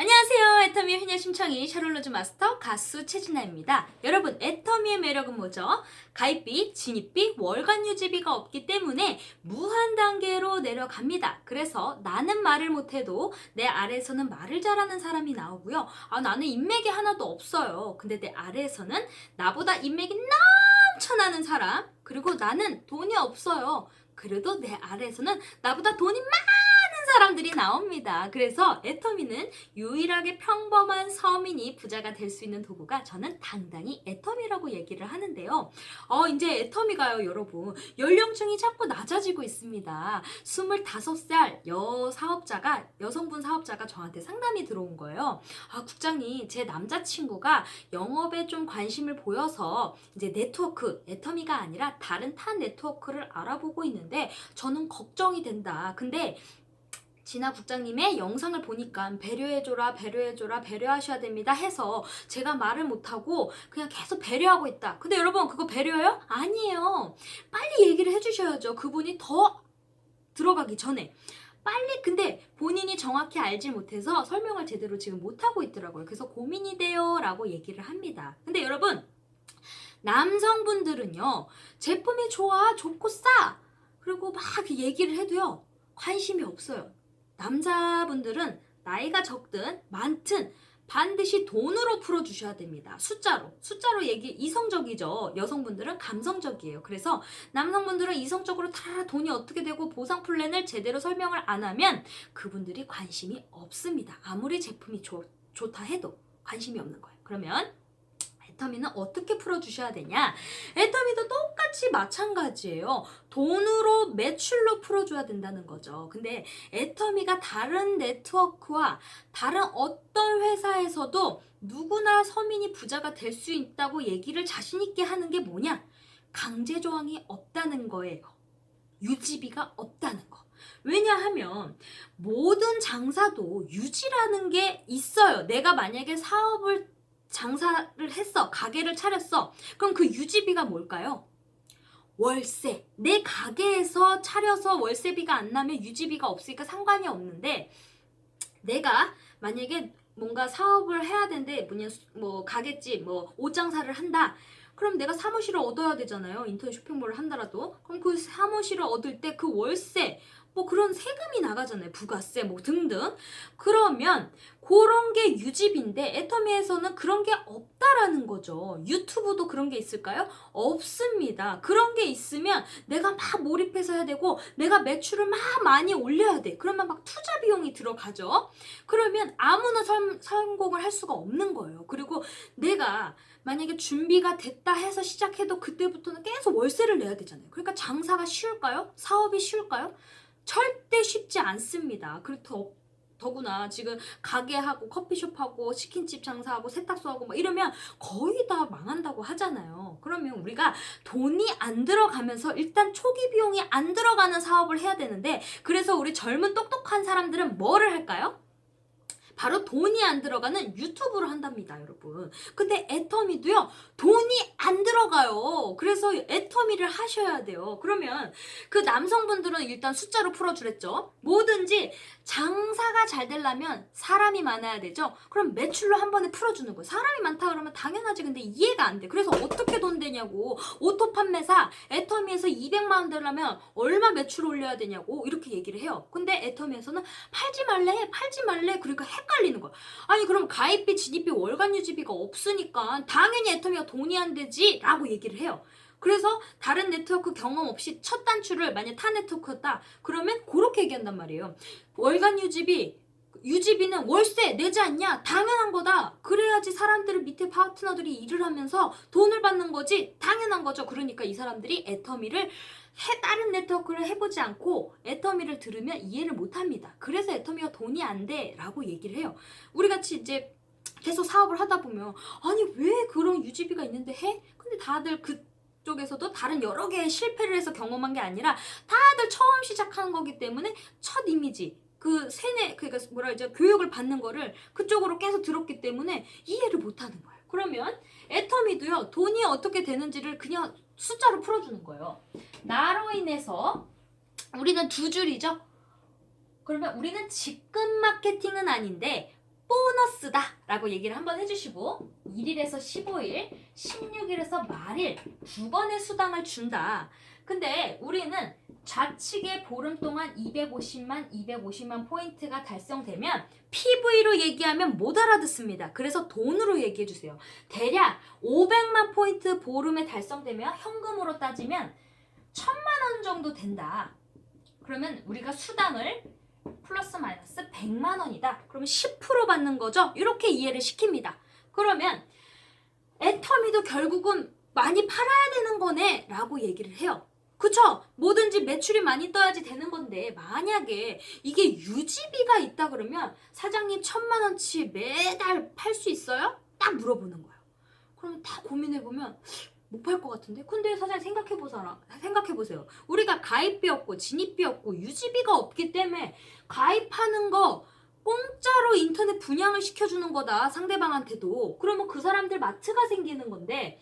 안녕하세요. 애터미의 효녀 심청이 샤롤로즈 마스터 가수 최진아입니다. 여러분, 애터미의 매력은 뭐죠? 가입비, 진입비, 월간 유지비가 없기 때문에 무한 단계로 내려갑니다. 그래서 나는 말을 못해도 내 아래에서는 말을 잘하는 사람이 나오고요. 나는 인맥이 하나도 없어요. 근데 내 아래에서는 나보다 인맥이 넘쳐나는 사람, 그리고 나는 돈이 없어요. 그래도 내 아래에서는 나보다 돈이 사람들이 나옵니다. 그래서 애터미는 유일하게 평범한 서민이 부자가 될 수 있는 도구가 저는 당당히 애터미라고 얘기를 하는데요. 이제 애터미가요, 여러분. 연령층이 자꾸 낮아지고 있습니다. 25살 여성분 사업자가 저한테 상담이 들어온 거예요. 국장님, 제 남자친구가 영업에 좀 관심을 보여서 이제 네트워크, 애터미가 아니라 다른 타 네트워크를 알아보고 있는데 저는 걱정이 된다. 근데 진아 국장님의 영상을 보니까 배려해줘라, 배려해줘라, 배려하셔야 됩니다 해서 제가 말을 못하고 그냥 계속 배려하고 있다. 근데 여러분, 그거 배려요? 아니에요. 빨리 얘기를 해주셔야죠. 그분이 더 들어가기 전에. 빨리. 근데 본인이 정확히 알지 못해서 설명을 제대로 지금 못하고 있더라고요. 그래서 고민이 돼요 라고 얘기를 합니다. 근데 여러분, 남성분들은요, 제품이 좋아, 좋고 싸, 그리고 막 얘기를 해도요, 관심이 없어요. 남자분들은 나이가 적든 많든 반드시 돈으로 풀어주셔야 됩니다. 숫자로 이성적이죠. 여성분들은 감성적이에요. 그래서 남성분들은 이성적으로 다 돈이 어떻게 되고 보상 플랜을 제대로 설명을 안 하면 그분들이 관심이 없습니다. 아무리 제품이 좋다 해도 관심이 없는 거예요. 그러면 애터미는 어떻게 풀어주셔야 되냐? 애터미도 똑같이 마찬가지예요. 돈으로, 매출로 풀어줘야 된다는 거죠. 근데 애터미가 다른 네트워크와 다른 어떤 회사에서도 누구나 서민이 부자가 될 수 있다고 얘기를 자신 있게 하는 게 뭐냐? 강제 조항이 없다는 거예요. 유지비가 없다는 거. 왜냐하면 모든 장사도 유지라는 게 있어요. 내가 만약에 장사를 했어. 가게를 차렸어. 그럼 그 유지비가 뭘까요? 월세. 내 가게에서 차려서 월세비가 안 나면 유지비가 없으니까 상관이 없는데, 내가 만약에 뭔가 사업을 해야 되는데 가게집 옷장사를 한다. 그럼 내가 사무실을 얻어야 되잖아요. 인터넷 쇼핑몰을 한다라도. 그럼 그 사무실을 얻을 때 그 월세, 그런 세금이 나가잖아요. 부가세 등등. 그러면 그런 게 유지비인데 애터미에서는 그런 게 없다라는 거죠. 유튜브도 그런 게 있을까요? 없습니다. 그런 게 있으면 내가 막 몰입해서 해야 되고 내가 매출을 막 많이 올려야 돼. 그러면 막 투자 비용이 들어가죠. 그러면 아무나 성공을 할 수가 없는 거예요. 그리고 내가 만약에 준비가 됐다 해서 시작해도 그때부터는 계속 월세를 내야 되잖아요. 그러니까 장사가 쉬울까요? 사업이 쉬울까요? 절대 쉽지 않습니다. 그리고 더구나 지금 가게하고 커피숍하고 치킨집 장사하고 세탁소하고 이러면 거의 다 망한다고 하잖아요. 그러면 우리가 돈이 안 들어가면서 일단 초기 비용이 안 들어가는 사업을 해야 되는데, 그래서 우리 젊은 똑똑한 사람들은 뭐를 할까요? 바로 돈이 안 들어가는 유튜브를 한답니다, 여러분. 근데 애터미도요, 돈이 안 들어가요. 그래서 애터미를 하셔야 돼요. 그러면 그 남성분들은 일단 숫자로 풀어주랬죠. 뭐든지 장사가 잘 되려면 사람이 많아야 되죠. 그럼 매출로 한 번에 풀어주는 거예요. 사람이 많다 그러면 당연하지. 근데 이해가 안 돼. 그래서 어떻게 돈 되냐고. 오토 판매사 애터미에서 200만 원 되려면 얼마 매출 올려야 되냐고 이렇게 얘기를 해요. 근데 애터미에서는 팔지 말래. 그러니까 헷갈리는 거야. 아니, 그럼 가입비, 진입비, 월간 유지비가 없으니까 당연히 애터미가 돈이 안 되지 라고 얘기를 해요. 그래서 다른 네트워크 경험 없이 첫 단추를 만약 타 네트워크였다 그러면 그렇게 얘기한단 말이에요. 월간 유지비는 월세 내지 않냐? 당연한 거다. 그래야지 사람들은 밑에 파트너들이 일을 하면서 돈을 받는 거지. 당연한 거죠. 그러니까 이 사람들이 애터미를 다른 네트워크를 해보지 않고 애터미를 들으면 이해를 못합니다. 그래서 애터미가 돈이 안 돼 라고 얘기를 해요. 우리같이 이제 계속 사업을 하다 보면 아니 왜 그런 유지비가 있는데 해? 근데 다들 그쪽에서도 다른 여러 개의 실패를 해서 경험한 게 아니라 다들 처음 시작하는 거기 때문에 첫 이미지 그러니까 교육을 받는 거를 그쪽으로 계속 들었기 때문에 이해를 못하는 거예요. 그러면 애터미도요, 돈이 어떻게 되는지를 그냥 숫자로 풀어주는 거예요. 나로 인해서 우리는 두 줄이죠. 그러면 우리는 직급 마케팅은 아닌데 보너스다 라고 얘기를 한번 해주시고 1일에서 15일, 16일에서 말일 2번의 수당을 준다. 근데 우리는 좌측에 보름 동안 250만 포인트가 달성되면 PV로 얘기하면 못 알아듣습니다. 그래서 돈으로 얘기해 주세요. 대략 500만 포인트 보름에 달성되면 현금으로 따지면 1000만 원 정도 된다. 그러면 우리가 수당을 플러스 마이너스 100만 원이다. 그러면 10% 받는 거죠? 이렇게 이해를 시킵니다. 그러면 애터미도 결국은 많이 팔아야 되는 거네 라고 얘기를 해요. 그쵸? 뭐든지 매출이 많이 떠야지 되는 건데 만약에 이게 유지비가 있다 그러면 사장님 1000만 원치 매달 팔 수 있어요? 딱 물어보는 거예요. 그러면 다 고민해보면 못 팔 것 같은데? 근데 사장님 생각해보세요. 우리가 가입비 없고 진입비 없고 유지비가 없기 때문에 가입하는 거 공짜로 인터넷 분양을 시켜주는 거다, 상대방한테도. 그러면 그 사람들 마트가 생기는 건데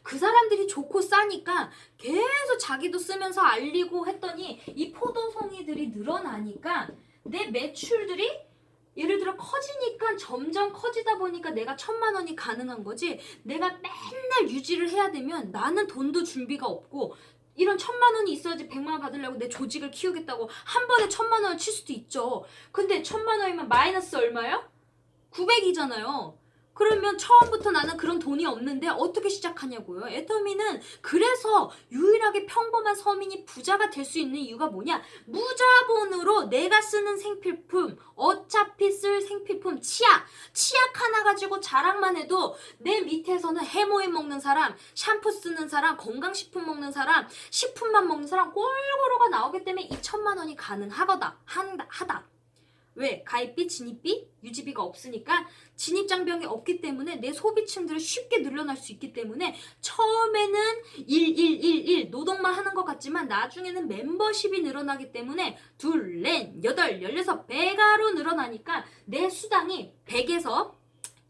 그 사람들이 좋고 싸니까 계속 자기도 쓰면서 알리고 했더니 이 포도송이들이 늘어나니까 내 매출들이 예를 들어 커지니까 점점 커지다 보니까 내가 1000만 원이 가능한 거지, 내가 맨날 유지를 해야 되면 나는 돈도 준비가 없고 이런 1000만 원이 있어야지 100만 원 받으려고 내 조직을 키우겠다고 한 번에 1000만 원을 칠 수도 있죠. 근데 1000만 원이면 마이너스 얼마요? 900이잖아요. 그러면 처음부터 나는 그런 돈이 없는데 어떻게 시작하냐고요. 애터미는 그래서 유일하게 평범한 서민이 부자가 될 수 있는 이유가 뭐냐, 무자본으로 내가 쓰는 생필품, 어차피 쓸 생필품, 치약 하나 가지고 자랑만 해도 내 밑에서는 해모임 먹는 사람, 샴푸 쓰는 사람, 건강식품 먹는 사람, 식품만 먹는 사람 골고루가 나오기 때문에 이 1000만 원이 가능하다. 왜? 가입비, 진입비, 유지비가 없으니까, 진입장벽이 없기 때문에 내 소비층들을 쉽게 늘려날 수 있기 때문에 처음에는 1111 노동만 하는 것 같지만 나중에는 멤버십이 늘어나기 때문에 둘, 넷, 여덟, 16, 배가로 늘어나니까 내 수당이 100에서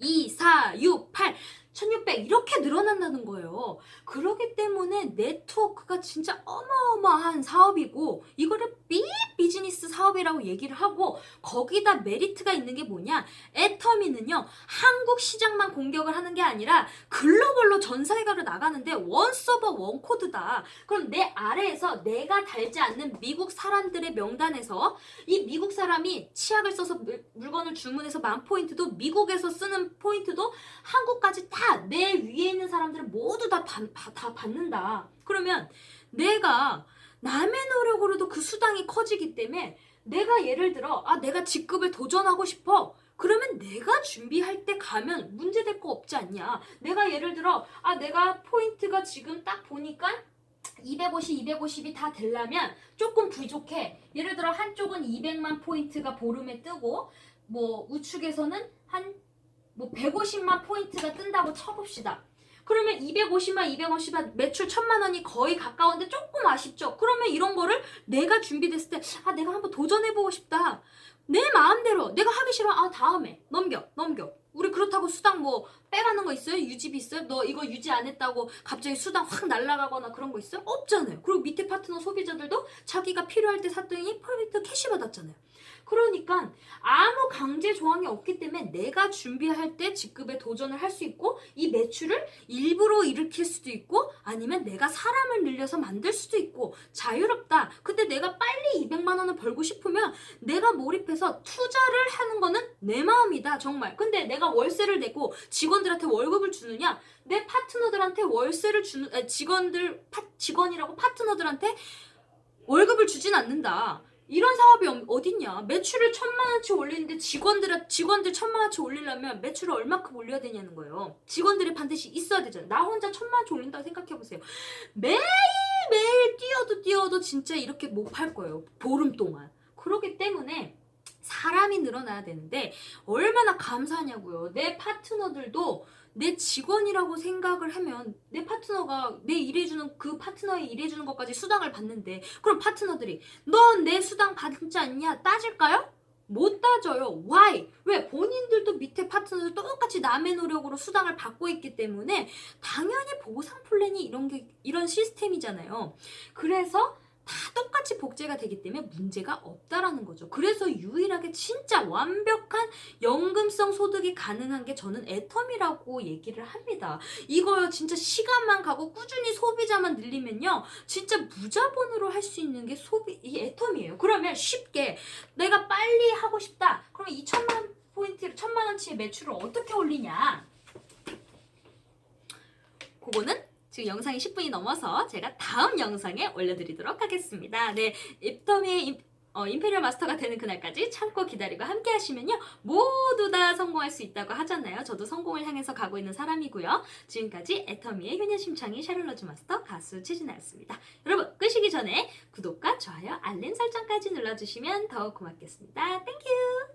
2, 4, 6, 8, 1600 이렇게 늘어난다는 거예요. 그렇기 때문에 네트워크가 진짜 어마어마한 사업이고 이거를 비즈니스 사업이라고 얘기를 하고, 거기다 메리트가 있는 게 뭐냐, 애터미는요 한국 시장만 공격을 하는 게 아니라 글로벌로 전 세계로 나가는데 원 서버 원 코드다. 그럼 내 아래에서 내가 달지 않는 미국 사람들의 명단에서 이 미국 사람이 치약을 써서 물건을 주문해서 10,000포인트도 미국에서 쓰는 포인트도 한국까지 다 내 위에 있는 사람들은 모두 다 받는다. 그러면 내가 남의 노력으로도 그 수당이 커지기 때문에 내가 예를 들어 내가 직급을 도전하고 싶어. 그러면 내가 준비할 때 가면 문제될 거 없지 않냐. 내가 예를 들어 내가 포인트가 지금 딱 보니까 250이 다 되려면 조금 부족해. 예를 들어 한쪽은 200만 포인트가 보름에 뜨고 뭐 우측에서는 한 150만 포인트가 뜬다고 쳐봅시다. 그러면 250만 매출 1000만 원이 거의 가까운데 조금 아쉽죠. 그러면 이런 거를 내가 준비됐을 때 내가 한번 도전해보고 싶다. 내 마음대로 내가 하기 싫어. 다음에 넘겨. 우리 그렇다고 수당 빼가는 거 있어요? 유지비 있어요? 너 이거 유지 안 했다고 갑자기 수당 확 날라가거나 그런 거 있어요? 없잖아요. 그리고 밑에 파트너 소비자들도 자기가 필요할 때 샀더니 포인트 캐시 받았잖아요. 그러니까 아무 강제 조항이 없기 때문에 내가 준비할 때 직급에 도전을 할 수 있고 이 매출을 일부러 일으킬 수도 있고 아니면 내가 사람을 늘려서 만들 수도 있고 자유롭다. 근데 내가 빨리 200만 원을 벌고 싶으면 내가 몰입해서 투자를 하는 거는 내 마음이다 정말. 근데 내가 월세를 내고 직원들한테 월급을 주느냐, 내 파트너들한테 월세를 주는 직원이라고 파트너들한테 월급을 주진 않는다. 이런 사업이 어딨냐. 매출을 1000만 원치 올리는데 직원들 1000만 원치 올리려면 매출을 얼마큼 올려야 되냐는 거예요. 직원들이 반드시 있어야 되잖아요. 나 혼자 1000만 원치 올린다고 생각해보세요. 매일 뛰어도 진짜 이렇게 못 팔 거예요. 보름 동안. 그렇기 때문에 사람이 늘어나야 되는데 얼마나 감사하냐고요. 내 파트너들도 내 직원이라고 생각을 하면 내 파트너가 내 일해주는 그 파트너의 일해주는 것까지 수당을 받는데, 그럼 파트너들이 넌 내 수당 받지 않냐 따질까요? 못 따져요. Why? 왜? 본인들도 밑에 파트너들 똑같이 남의 노력으로 수당을 받고 있기 때문에 당연히 보상 플랜이 이런 시스템이잖아요. 그래서 다 똑같이 복제가 되기 때문에 문제가 없다라는 거죠. 그래서 유일하게 진짜 완벽한 연금성 소득이 가능한 게 저는 애텀이라고 얘기를 합니다. 이거요 진짜 시간만 가고 꾸준히 소비자만 늘리면요 진짜 무자본으로 할 수 있는 게 이 애텀이에요. 그러면 쉽게 내가 빨리 하고 싶다. 그러면 2천만 포인트를 1,000만 원치의 매출을 어떻게 올리냐? 그거는 지금 영상이 10분이 넘어서 제가 다음 영상에 올려드리도록 하겠습니다. 네, 애텀의 임페리얼 마스터가 되는 그날까지 참고 기다리고 함께 하시면요 모두 다 성공할 수 있다고 하잖아요. 저도 성공을 향해서 가고 있는 사람이고요. 지금까지 애터미의 효녀심창이 샤를로즈 마스터 가수 최진아였습니다. 여러분 끄시기 전에 구독과 좋아요 알림 설정까지 눌러주시면 더욱 고맙겠습니다. 땡큐.